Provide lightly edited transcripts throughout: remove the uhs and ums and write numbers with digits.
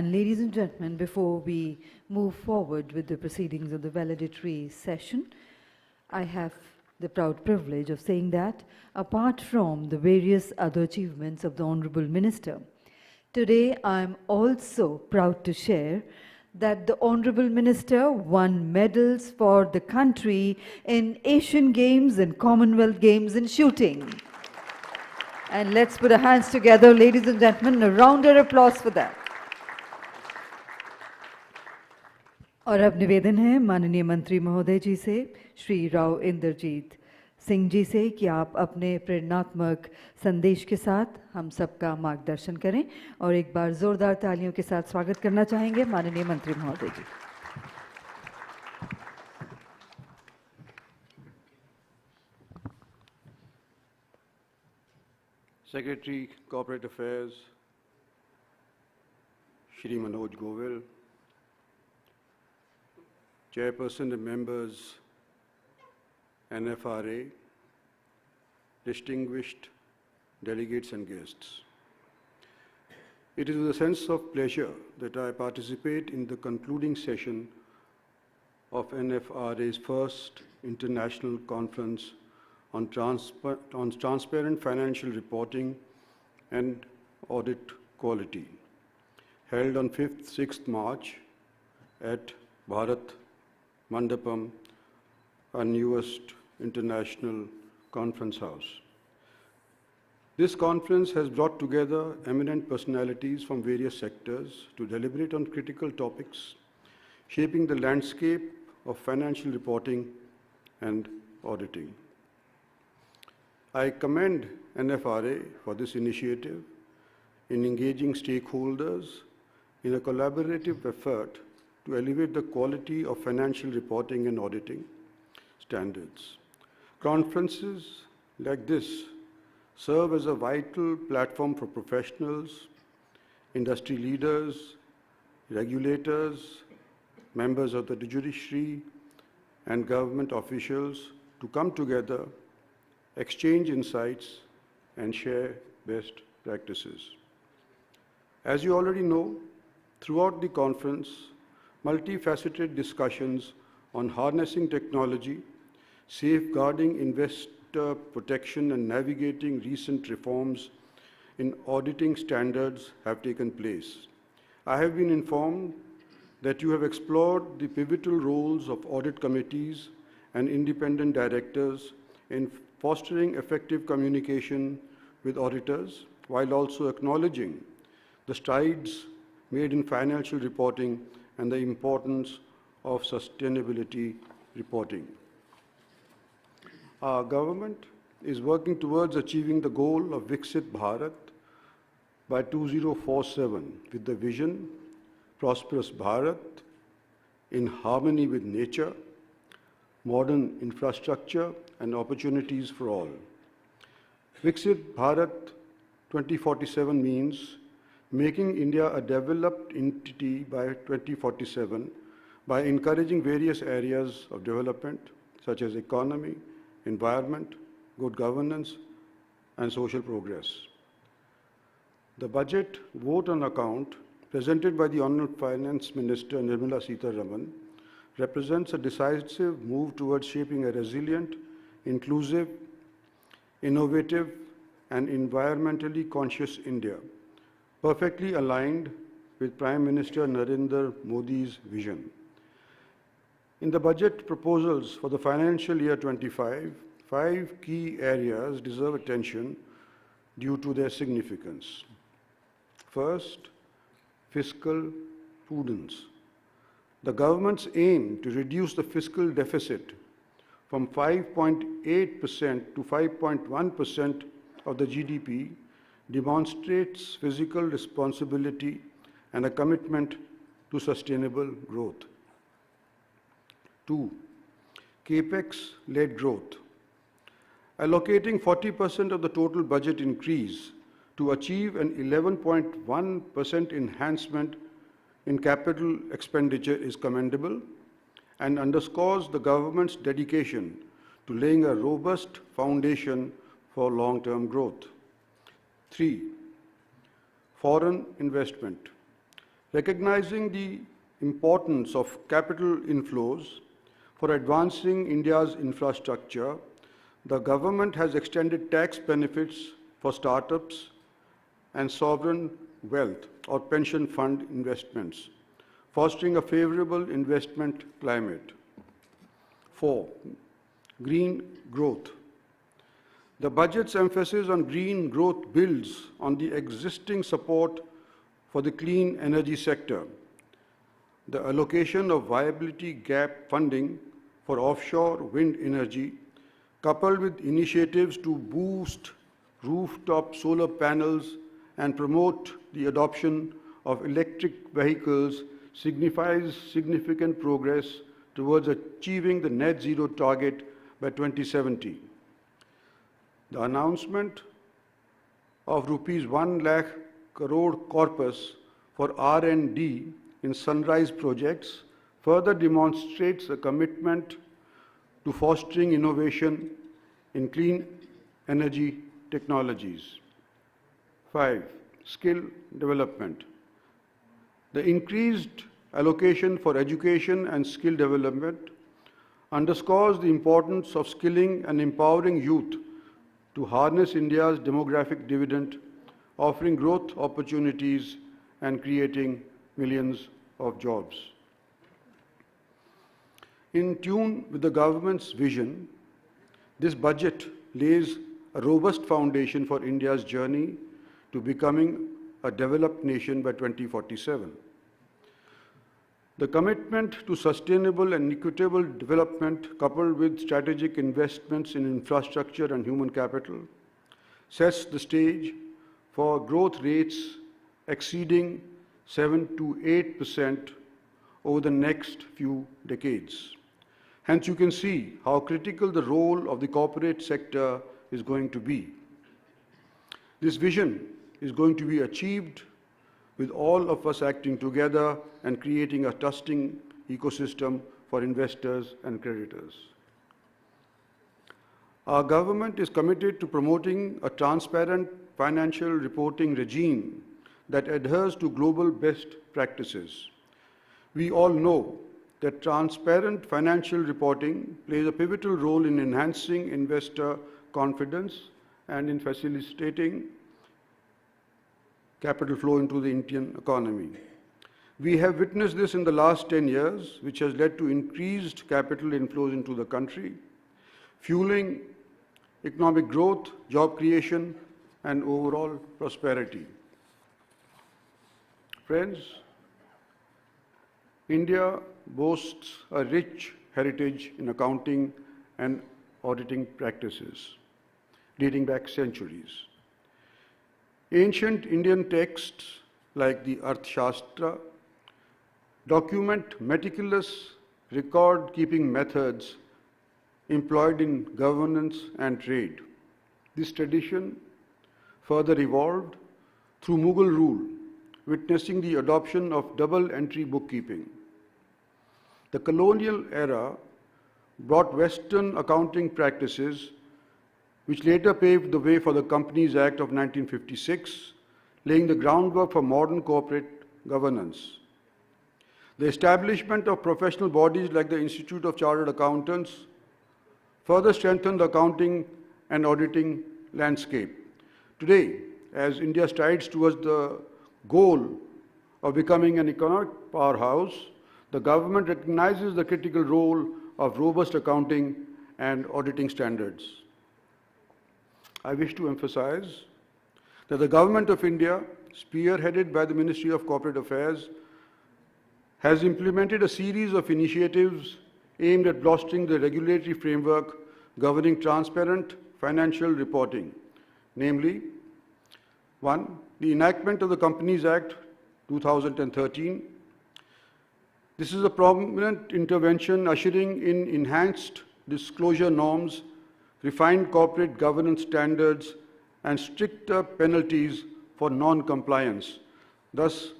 And ladies and gentlemen, before we move forward with the proceedings of the valedictory session, I have the proud privilege of saying that apart from the various other achievements of the Honorable Minister, today I am also proud to share that the Honorable Minister won medals for the country in Asian Games and Commonwealth Games in shooting. And let's put our hands together, ladies and gentlemen, a round of applause for that. और अब निवेदन है माननीय मंत्री महोदय जी से, श्री राव इंदरजीत सिंह जी से कि आप अपने प्रेरणात्मक संदेश के साथ हम सबका मार्गदर्शन करें और एक बार जोरदार तालियों के साथ स्वागत करना चाहेंगे माननीय मंत्री महोदय जी। Secretary Corporate Affairs, Shri Manoj Govil, Chairperson and members, Nrfa, distinguished delegates and guests. It is with a sense of pleasure that I participate in the concluding session of Nrfa's first international conference on transparent financial reporting and audit quality, held on 5th-6th March at Bharat Mandapam, our newest international conference house. This conference has brought together eminent personalities from various sectors to deliberate on critical topics, shaping the landscape of financial reporting and auditing. I commend Nrfa for this initiative in engaging stakeholders in a collaborative effort to elevate the quality of financial reporting and auditing standards. Conferences like this serve as a vital platform for professionals, industry leaders, regulators, members of the judiciary, and government officials to come together, exchange insights, and share best practices. As you already know, throughout the conference, multifaceted discussions on harnessing technology, safeguarding investor protection, and navigating recent reforms in auditing standards have taken place. I have been informed that you have explored the pivotal roles of audit committees and independent directors in fostering effective communication with auditors, while also acknowledging the strides made in financial reporting and the importance of sustainability reporting. Our government is working towards achieving the goal of Viksit Bharat by 2047 with the vision, prosperous Bharat, in harmony with nature, modern infrastructure, and opportunities for all. Viksit Bharat 2047 means making India a developed entity by 2047 by encouraging various areas of development such as economy, environment, good governance, and social progress. The budget vote on account presented by the Honourable Finance Minister Nirmala Sitharaman represents a decisive move towards shaping a resilient, inclusive, innovative, and environmentally conscious India, perfectly aligned with Prime Minister Narendra Modi's vision. In the budget proposals for the financial year 25, 5 key areas deserve attention due to their significance. First, fiscal prudence. The government's aim to reduce the fiscal deficit from 5.8% to 5.1% of the GDP demonstrates fiscal responsibility and a commitment to sustainable growth. 2. CAPEX-led growth. Allocating 40% of the total budget increase to achieve an 11.1% enhancement in capital expenditure is commendable and underscores the government's dedication to laying a robust foundation for long-term growth. 3. Foreign investment. Recognizing the importance of capital inflows for advancing India's infrastructure, the government has extended tax benefits for startups and sovereign wealth or pension fund investments, fostering a favorable investment climate. 4. Green growth. The budget's emphasis on green growth builds on the existing support for the clean energy sector. The allocation of viability gap funding for offshore wind energy, coupled with initiatives to boost rooftop solar panels and promote the adoption of electric vehicles, signifies significant progress towards achieving the net zero target by 2070. The announcement of rupees 1 lakh crore corpus for R&D in sunrise projects further demonstrates a commitment to fostering innovation in clean energy technologies. 5. Skill development. The increased allocation for education and skill development underscores the importance of skilling and empowering youth to harness India's demographic dividend, offering growth opportunities and creating millions of jobs. In tune with the government's vision, this budget lays a robust foundation for India's journey to becoming a developed nation by 2047. The commitment to sustainable and equitable development, coupled with strategic investments in infrastructure and human capital, sets the stage for growth rates exceeding 7 to 8% over the next few decades. Hence, you can see how critical the role of the corporate sector is going to be. This vision is going to be achieved with all of us acting together and creating a trusting ecosystem for investors and creditors. Our government is committed to promoting a transparent financial reporting regime that adheres to global best practices. We all know that transparent financial reporting plays a pivotal role in enhancing investor confidence and in facilitating capital flow into the Indian economy. We have witnessed this in the last 10 years, which has led to increased capital inflows into the country, fueling economic growth, job creation, and overall prosperity. Friends, India boasts a rich heritage in accounting and auditing practices, dating back centuries. Ancient Indian texts like the Arthashastra document meticulous record-keeping methods employed in governance and trade. This tradition further evolved through Mughal rule, witnessing the adoption of double-entry bookkeeping. The colonial era brought Western accounting practices, which later paved the way for the Companies Act of 1956, laying the groundwork for modern corporate governance. The establishment of professional bodies like the Institute of Chartered Accountants further strengthened the accounting and auditing landscape. Today, as India strides towards the goal of becoming an economic powerhouse, the government recognizes the critical role of robust accounting and auditing standards. I wish to emphasize that the Government of India, spearheaded by the Ministry of Corporate Affairs, has implemented a series of initiatives aimed at bolstering the regulatory framework governing transparent financial reporting, namely, 1. The enactment of the Companies Act 2013. This is a prominent intervention ushering in enhanced disclosure norms, refined corporate governance standards, and stricter penalties for non-compliance, thus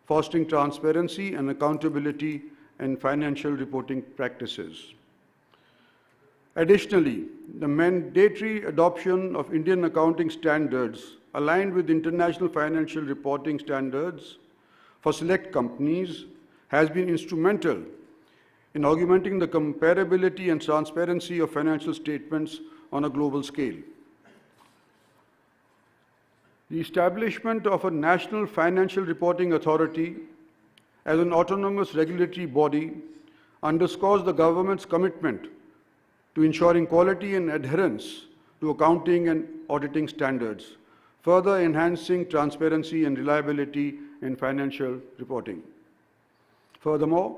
fostering transparency and accountability in financial reporting practices. Additionally, the mandatory adoption of Indian accounting standards aligned with international financial reporting standards for select companies has been instrumental in augmenting the comparability and transparency of financial statements on a global scale. The establishment of a National Financial Reporting Authority as an autonomous regulatory body underscores the government's commitment to ensuring quality and adherence to accounting and auditing standards, further enhancing transparency and reliability in financial reporting. Furthermore,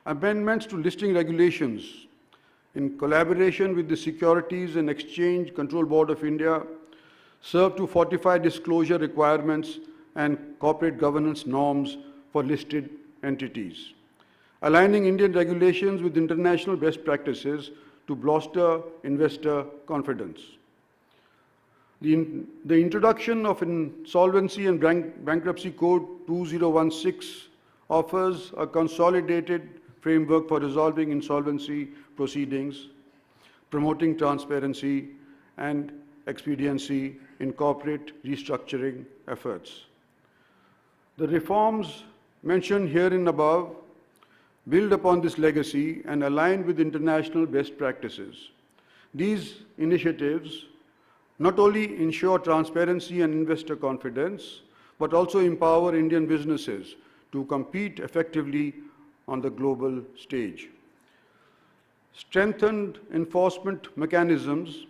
amendments to listing regulations in collaboration with the Securities and Exchange Control Board of India serve to fortify disclosure requirements and corporate governance norms for listed entities, aligning Indian regulations with international best practices to bolster investor confidence. The introduction of Insolvency and Bankruptcy Code 2016 offers a consolidated framework for resolving insolvency proceedings, promoting transparency and expediency in corporate restructuring efforts. The reforms mentioned herein above build upon this legacy and align with international best practices. These initiatives not only ensure transparency and investor confidence, but also empower Indian businesses to compete effectively on the global stage. Strengthened enforcement mechanisms,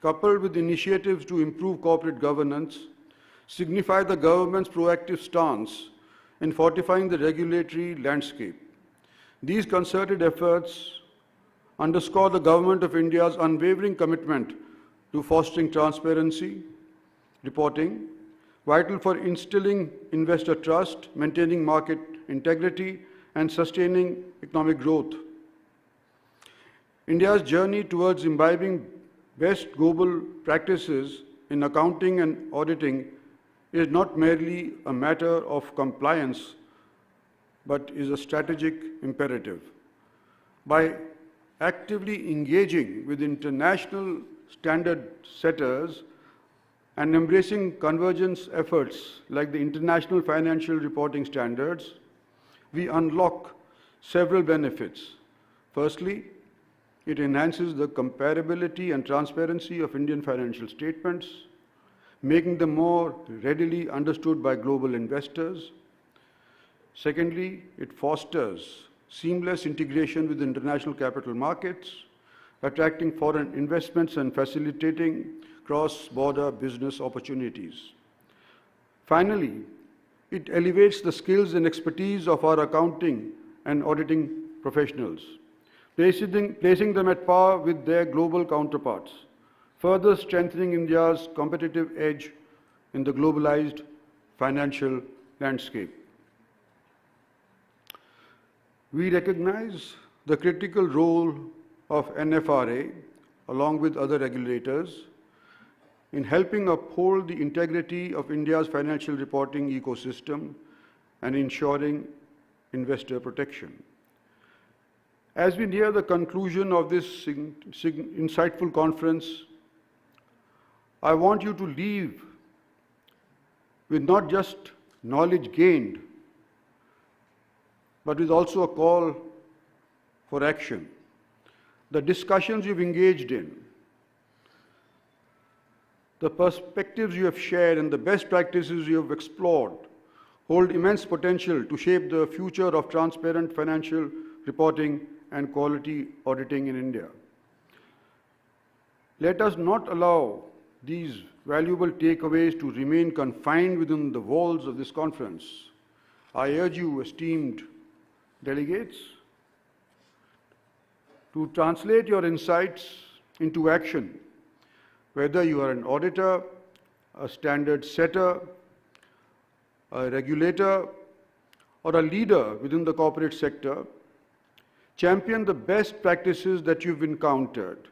coupled with initiatives to improve corporate governance, signify the government's proactive stance in fortifying the regulatory landscape. These concerted efforts underscore the Government of India's unwavering commitment to fostering transparency, reporting, vital for instilling investor trust, maintaining market integrity, and sustaining economic growth. India's journey towards imbibing best global practices in accounting and auditing is not merely a matter of compliance, but is a strategic imperative. By actively engaging with international standard setters and embracing convergence efforts like the International Financial Reporting Standards, we unlock several benefits. Firstly, it enhances the comparability and transparency of Indian financial statements, making them more readily understood by global investors. Secondly, it fosters seamless integration with international capital markets, attracting foreign investments and facilitating cross-border business opportunities. Finally, it elevates the skills and expertise of our accounting and auditing professionals, placing them at par with their global counterparts, further strengthening India's competitive edge in the globalized financial landscape. We recognize the critical role of Nrfa, along with other regulators, in helping uphold the integrity of India's financial reporting ecosystem and ensuring investor protection. As we near the conclusion of this insightful conference, I want you to leave with not just knowledge gained, but with also a call for action. The discussions you've engaged in, the perspectives you have shared, and the best practices you have explored hold immense potential to shape the future of transparent financial reporting and quality auditing in India. Let us not allow these valuable takeaways to remain confined within the walls of this conference. I urge you, esteemed delegates, to translate your insights into action, whether you are an auditor, a standard setter, a regulator, or a leader within the corporate sector. Champion the best practices that you've encountered.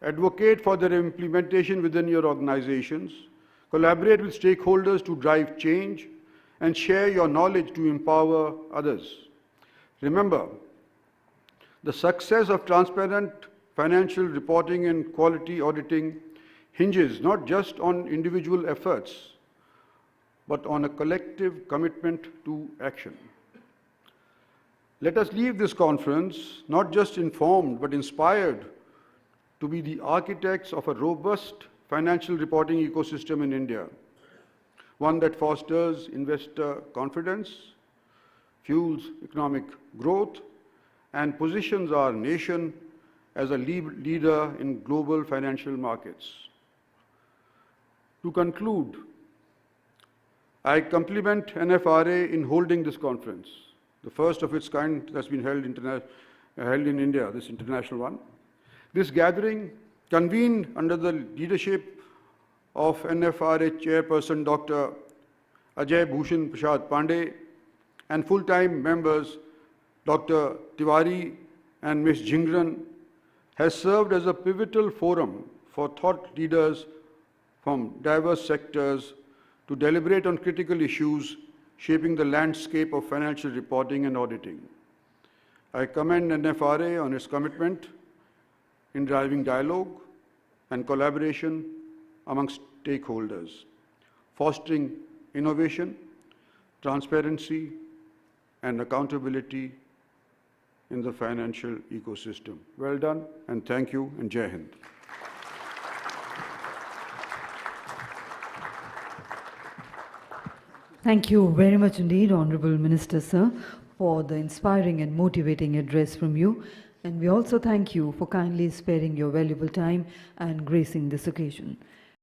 Advocate for their implementation within your organizations. Collaborate with stakeholders to drive change, and share your knowledge to empower others. Remember, the success of transparent financial reporting and quality auditing hinges not just on individual efforts, but on a collective commitment to action. Let us leave this conference not just informed, but inspired to be the architects of a robust financial reporting ecosystem in India, one that fosters investor confidence, fuels economic growth, and positions our nation as a leader in global financial markets. To conclude, I compliment NFRA in holding this conference, the first of its kind that's been held in India, this international one. This gathering, convened under the leadership of NFRA Chairperson Dr. Ajay Bhushan Prasad Pandey and full-time members Dr. Tiwari and Ms. Jingran, has served as a pivotal forum for thought leaders from diverse sectors to deliberate on critical issues shaping the landscape of financial reporting and auditing. I commend NFRA on its commitment in driving dialogue and collaboration among stakeholders, fostering innovation, transparency, and accountability in the financial ecosystem. Well done, and thank you, and Jai Hind. Thank you very much indeed, Honorable Minister, sir, for the inspiring and motivating address from you. And we also thank you for kindly sparing your valuable time and gracing this occasion.